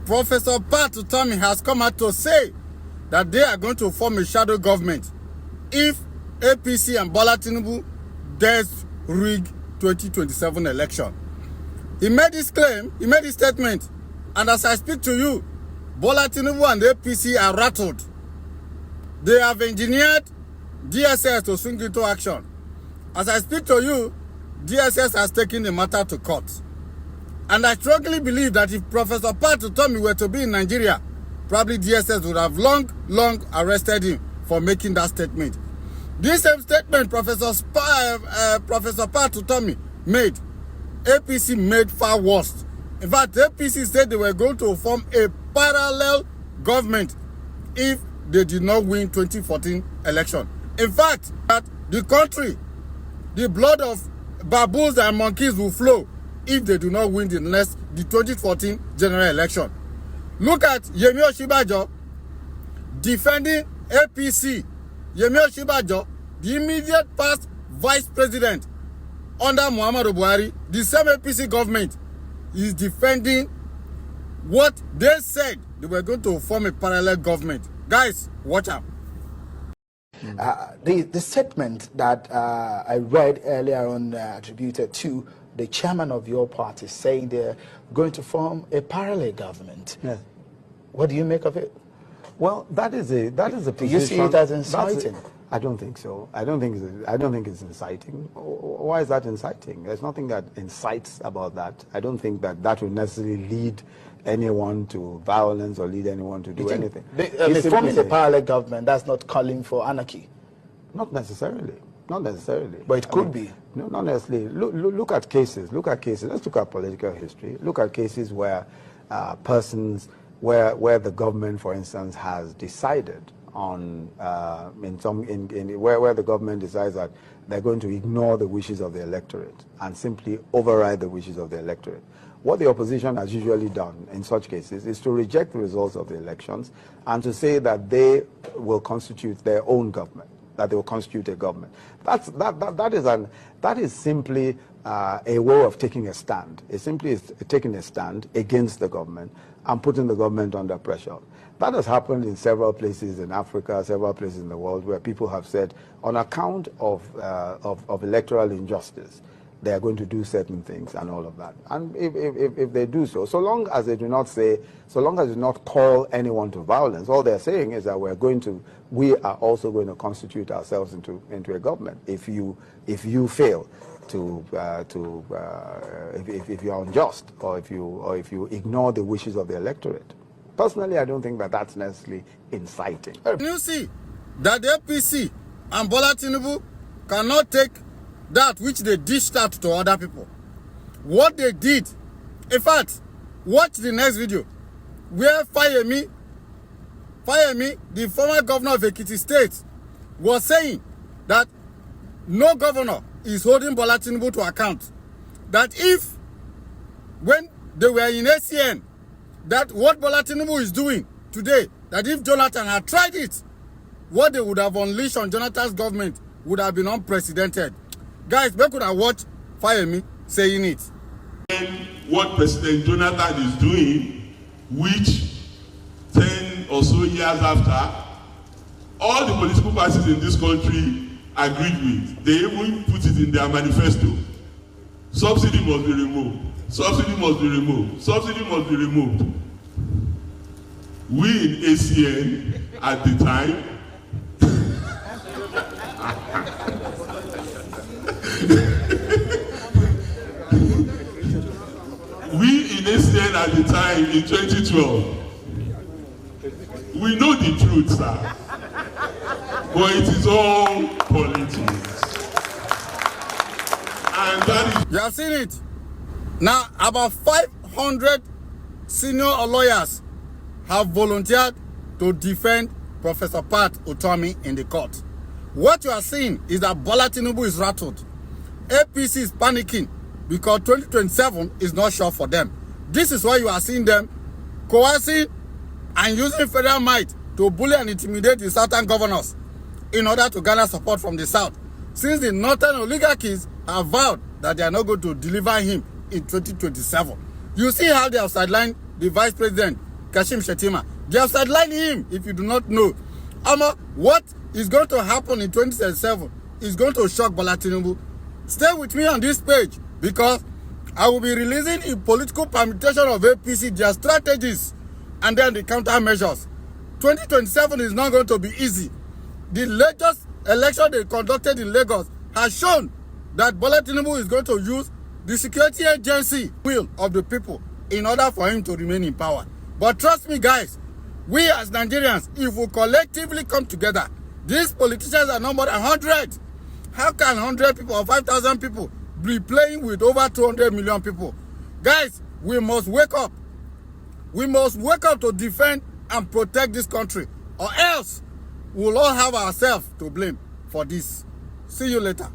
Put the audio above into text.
Professor Pat Utomi has come out to say that they are going to form a shadow government if APC and Bola Tinubu dares rig 2027 election. He made this claim, he made this statement, and as I speak to you, Bola Tinubu and the APC are rattled. They have engineered DSS to swing into action. As I speak to you, DSS has taken the matter to court. And I strongly believe that if Professor Pat Utomi were to be in Nigeria, probably DSS would have long arrested him for making that statement. This same statement Professor Pat Utomi made, APC made far worse. In fact, APC said they were going to form a parallel government if they did not win 2014 election. In fact, that the country, the blood of baboons and monkeys will flow if they do not win the 2014 general election. Look at Yemi Osinbajo defending APC. Yemi Osinbajo, the immediate past vice president under Muhammadu Buhari, the same APC government is defending what they said they were going to form a parallel government. Guys, watch out. The statement that I read earlier on attributed to the chairman of your party saying they're going to form a parallel government. Yes. What do you make of it? Well, that is a position. Do you see it as inciting? I don't think so. I don't think it's inciting. Why is that inciting? There's nothing that incites about that. I don't think that will necessarily lead anyone to violence or lead anyone to do anything. Forming a parallel government, that's not calling for anarchy. Not necessarily. Not necessarily. But it could be. No, not necessarily. Look at cases. Look at cases. Let's look at political history. Look at cases where persons, where the government, for instance, has decided on where the government decides that they're going to ignore the wishes of the electorate and simply override the wishes of the electorate. What the opposition has usually done in such cases is to reject the results of the elections and to say that they will constitute their own government, that they will constitute a government. That is simply a way of taking a stand. It simply is taking a stand against the government and putting the government under pressure. That has happened in several places in Africa, several places in the world, where people have said, on account of electoral injustice, they are going to do certain things and all of that. And if they do so, so long as they do not call anyone to violence, all they're saying is that we are also going to constitute ourselves into a government. If you fail if you're unjust or if you ignore the wishes of the electorate. Personally, I don't think that's necessarily inciting. You see that the APC and Bola Tinubu cannot take that which they dished out to other people. What they did, in fact, watch the next video where Fayemi, the former governor of Ekiti State, was saying that no governor is holding Bola Tinubu to account. That if, when they were in ACN, that what Bola Tinubu is doing today, that if Jonathan had tried it, what they would have unleashed on Jonathan's government would have been unprecedented. Guys, we could have watched Fayemi saying it. What President Jonathan is doing, which 10 or so years after, all the political parties in this country agreed with. They even put it in their manifesto. Subsidy must be removed. Subsidy must be removed. Subsidy must be removed. We in ACN at the time in 2012, we know the truth, sir. But it is all politics. And that is... You have seen it. Now, about 500 senior lawyers have volunteered to defend Professor Pat Utomi in the court. What you are seeing is that Bola Tinubu is rattled. APC is panicking because 2027 is not sure for them. This is why you are seeing them coercing and using federal might to bully and intimidate the southern governors in order to garner support from the south, since the northern oligarchies have vowed that they are not going to deliver him in 2027. You see how they have sidelined the Vice President, Kashim Shettima. They have sidelined him, if you do not know. What is going to happen in 2037 is going to shock Bola Tinubu. Stay with me on this page, because I will be releasing a political permutation of APC, their strategies, and then the countermeasures. 2027 is not going to be easy. The latest election they conducted in Lagos has shown that Bola Tinubu is going to use the security agency will of the people in order for him to remain in power. But trust me, guys, we as Nigerians, if we collectively come together, these politicians are not more than 100. How can 100 people or 5,000 people be playing with over 200 million people? Guys, we must wake up. We must wake up to defend and protect this country, or else we'll all have ourselves to blame for this. See you later.